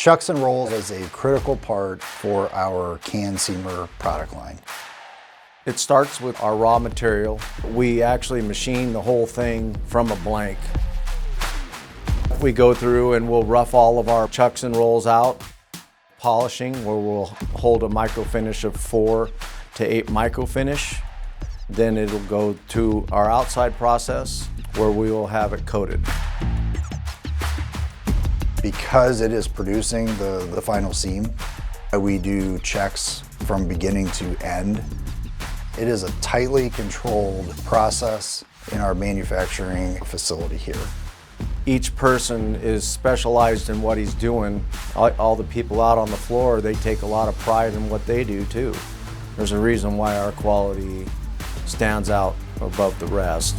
Chucks and rolls is a critical part for our can seamer product line. It starts with our raw material. We actually machine the whole thing from a blank. We go through and we'll rough all of our chucks and rolls out. Polishing, where we'll hold a micro finish of 4 to 8 micro finish. Then it'll go to our outside process where we will have it coated. Because it is producing the final seam, we do checks from beginning to end. It is a tightly controlled process in our manufacturing facility here. Each person is specialized in what he's doing. All the people out on the floor, they take a lot of pride in what they do too. There's a reason why our quality stands out above the rest.